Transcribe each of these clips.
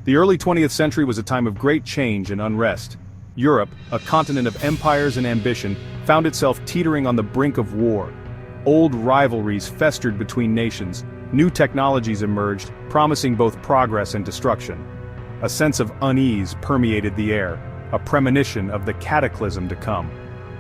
The early 20th century was a time of great change and unrest. Europe, a continent of empires and ambition, found itself teetering on the brink of war. Old rivalries festered between nations, new technologies emerged, promising both progress and destruction. A sense of unease permeated the air, a premonition of the cataclysm to come.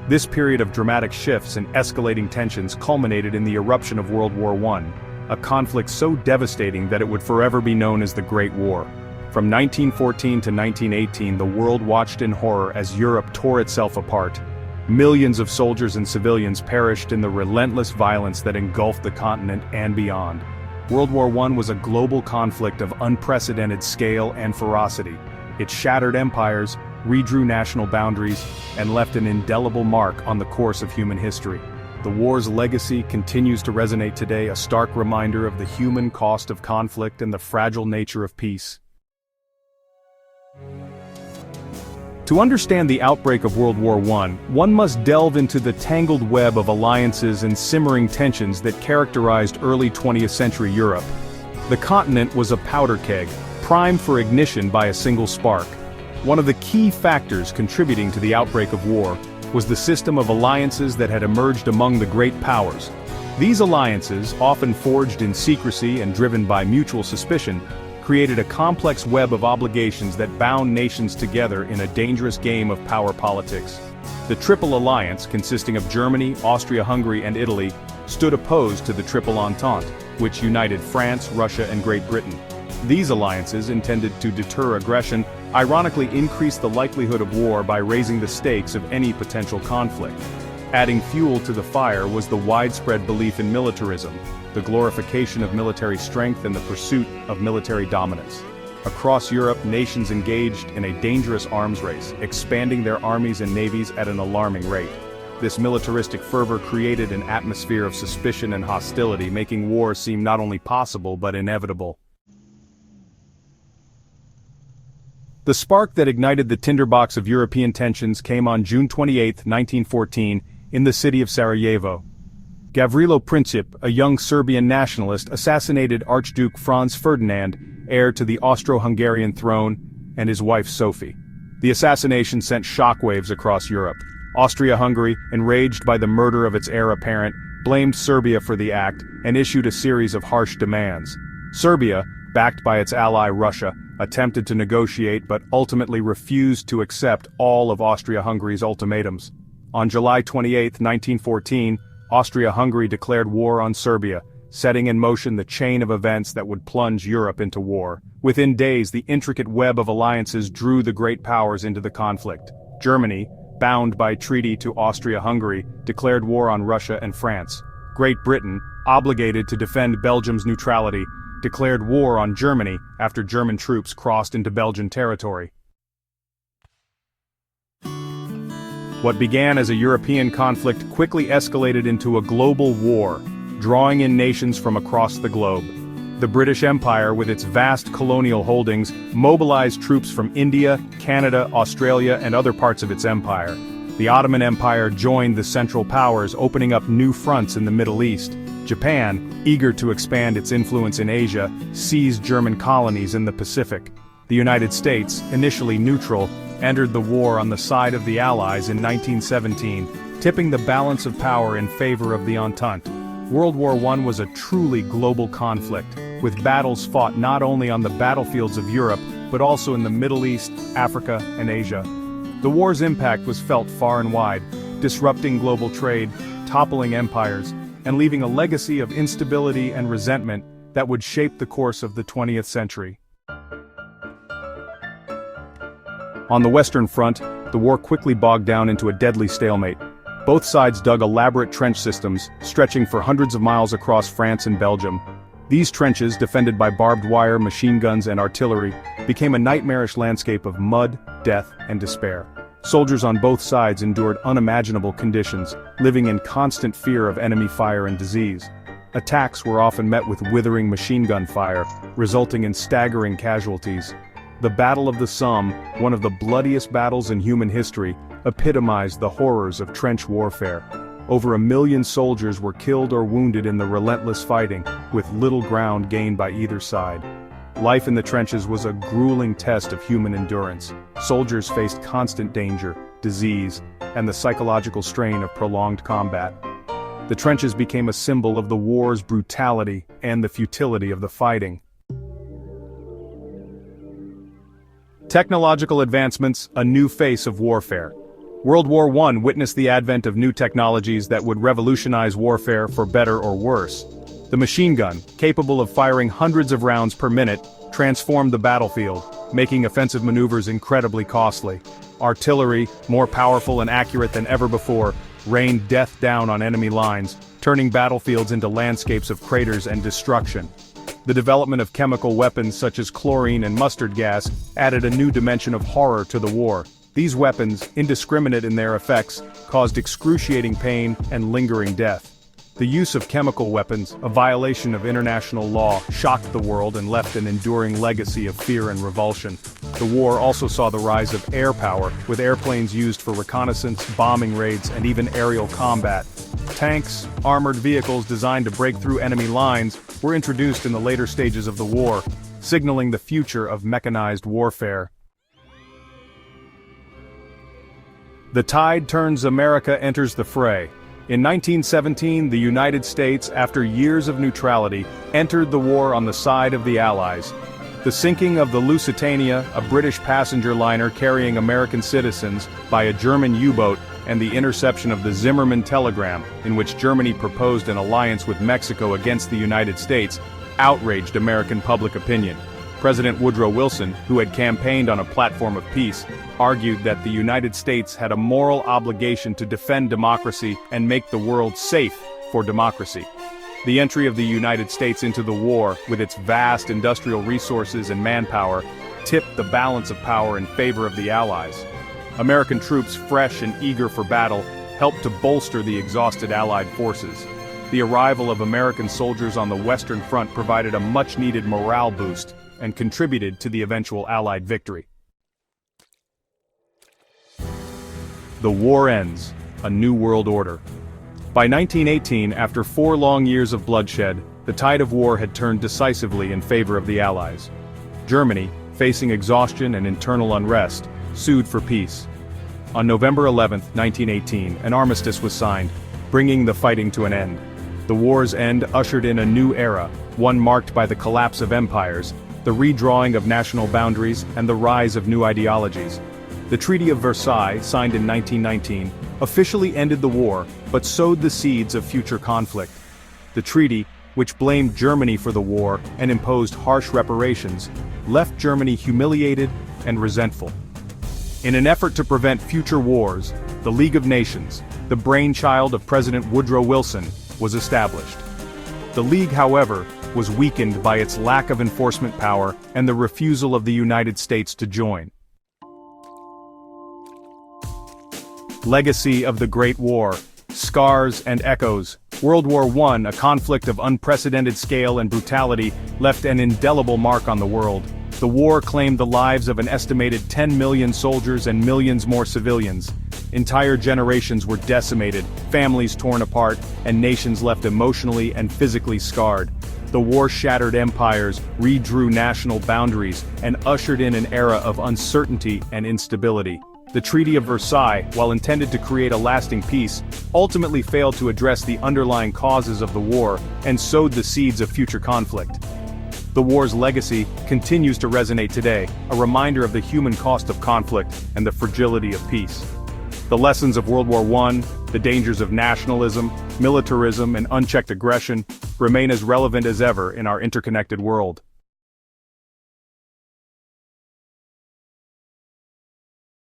This period of dramatic shifts and escalating tensions culminated in the eruption of World War I, a conflict so devastating that it would forever be known as the Great War. From 1914 to 1918, the world watched in horror as Europe tore itself apart. Millions of soldiers and civilians perished in the relentless violence that engulfed the continent and beyond. World War I was a global conflict of unprecedented scale and ferocity. It shattered empires, redrew national boundaries, and left an indelible mark on the course of human history. The war's legacy continues to resonate today, a stark reminder of the human cost of conflict and the fragile nature of peace. To understand the outbreak of World War I, one must delve into the tangled web of alliances and simmering tensions that characterized early 20th century Europe. The continent was a powder keg, primed for ignition by a single spark. One of the key factors contributing to the outbreak of war was the system of alliances that had emerged among the great powers. These alliances, often forged in secrecy and driven by mutual suspicion, created a complex web of obligations that bound nations together in a dangerous game of power politics. The Triple Alliance, consisting of Germany, Austria-Hungary, and Italy, stood opposed to the Triple Entente, which united France, Russia, and Great Britain. These alliances, intended to deter aggression, ironically increased the likelihood of war by raising the stakes of any potential conflict. Adding fuel to the fire was the widespread belief in militarism, the glorification of military strength and the pursuit of military dominance. Across Europe, nations engaged in a dangerous arms race, expanding their armies and navies at an alarming rate. This militaristic fervor created an atmosphere of suspicion and hostility, making war seem not only possible but inevitable. The spark that ignited the tinderbox of European tensions came on June 28, 1914, in the city of Sarajevo. Gavrilo Princip, a young Serbian nationalist, assassinated Archduke Franz Ferdinand, heir to the Austro-Hungarian throne, and his wife Sophie. The assassination sent shockwaves across Europe. Austria-Hungary, enraged by the murder of its heir apparent, blamed Serbia for the act and issued a series of harsh demands. Serbia, backed by its ally Russia, attempted to negotiate but ultimately refused to accept all of Austria-Hungary's ultimatums. On July 28, 1914, Austria-Hungary declared war on Serbia, setting in motion the chain of events that would plunge Europe into war. Within days, the intricate web of alliances drew the great powers into the conflict. Germany, bound by treaty to Austria-Hungary, declared war on Russia and France. Great Britain, obligated to defend Belgium's neutrality, declared war on Germany after German troops crossed into Belgian territory. What began as a European conflict quickly escalated into a global war, drawing in nations from across the globe. The British Empire, with its vast colonial holdings, mobilized troops from India, Canada, Australia, and other parts of its empire. The Ottoman Empire joined the Central Powers, opening up new fronts in the Middle East. Japan, eager to expand its influence in Asia, seized German colonies in the Pacific. The United States, initially neutral, entered the war on the side of the Allies in 1917, tipping the balance of power in favor of the Entente. World War I was a truly global conflict, with battles fought not only on the battlefields of Europe, but also in the Middle East, Africa, and Asia. The war's impact was felt far and wide, disrupting global trade, toppling empires, and leaving a legacy of instability and resentment that would shape the course of the 20th century. On the Western Front, the war quickly bogged down into a deadly stalemate. Both sides dug elaborate trench systems, stretching for hundreds of miles across France and Belgium. These trenches, defended by barbed wire, machine guns, and artillery, became a nightmarish landscape of mud, death, and despair. Soldiers on both sides endured unimaginable conditions, living in constant fear of enemy fire and disease. Attacks were often met with withering machine gun fire, resulting in staggering casualties. The Battle of the Somme, one of the bloodiest battles in human history, epitomized the horrors of trench warfare. Over 1 million soldiers were killed or wounded in the relentless fighting, with little ground gained by either side. Life in the trenches was a grueling test of human endurance. Soldiers faced constant danger, disease, and the psychological strain of prolonged combat. The trenches became a symbol of the war's brutality and the futility of the fighting. Technological advancements, a new face of warfare. World War I witnessed the advent of new technologies that would revolutionize warfare for better or worse. The machine gun, capable of firing hundreds of rounds per minute, transformed the battlefield, making offensive maneuvers incredibly costly. Artillery, more powerful and accurate than ever before, rained death down on enemy lines, turning battlefields into landscapes of craters and destruction. The development of chemical weapons such as chlorine and mustard gas added a new dimension of horror to the war. These weapons, indiscriminate in their effects, caused excruciating pain and lingering death. The use of chemical weapons, a violation of international law, shocked the world and left an enduring legacy of fear and revulsion. The war also saw the rise of air power, with airplanes used for reconnaissance, bombing raids, and even aerial combat. Tanks, armored vehicles designed to break through enemy lines, were introduced in the later stages of the war, signaling the future of mechanized warfare. The tide turns, America enters the fray. In 1917, the United States, after years of neutrality, entered the war on the side of the Allies. The sinking of the Lusitania, a British passenger liner carrying American citizens, by a German U-boat, and the interception of the Zimmermann telegram, in which Germany proposed an alliance with Mexico against the United States, outraged American public opinion. President Woodrow Wilson, who had campaigned on a platform of peace, argued that the United States had a moral obligation to defend democracy and make the world safe for democracy. The entry of the United States into the war, with its vast industrial resources and manpower, tipped the balance of power in favor of the Allies. American troops, fresh and eager for battle, helped to bolster the exhausted Allied forces. The arrival of American soldiers on the Western Front provided a much-needed morale boost and contributed to the eventual Allied victory. The war ends, a new world order. By 1918, after 4 long years of bloodshed, the tide of war had turned decisively in favor of the Allies. Germany, facing exhaustion and internal unrest, sued for peace. On November 11, 1918, an armistice was signed, bringing the fighting to an end. The war's end ushered in a new era, one marked by the collapse of empires, the redrawing of national boundaries, and the rise of new ideologies. The Treaty of Versailles, signed in 1919, officially ended the war, but sowed the seeds of future conflict. The treaty, which blamed Germany for the war and imposed harsh reparations, left Germany humiliated and resentful. In an effort to prevent future wars, the League of Nations, the brainchild of President Woodrow Wilson, was established. The League, however, was weakened by its lack of enforcement power and the refusal of the United States to join. Legacy of the Great War, Scars and Echoes. World War I, a conflict of unprecedented scale and brutality, left an indelible mark on the world. The war claimed the lives of an estimated 10 million soldiers and millions more civilians. Entire generations were decimated, families torn apart, and nations left emotionally and physically scarred. The war shattered empires, redrew national boundaries, and ushered in an era of uncertainty and instability. The Treaty of Versailles, while intended to create a lasting peace, ultimately failed to address the underlying causes of the war and sowed the seeds of future conflict. The war's legacy continues to resonate today, a reminder of the human cost of conflict and the fragility of peace. The lessons of World War I, the dangers of nationalism, militarism, and unchecked aggression, remain as relevant as ever in our interconnected world.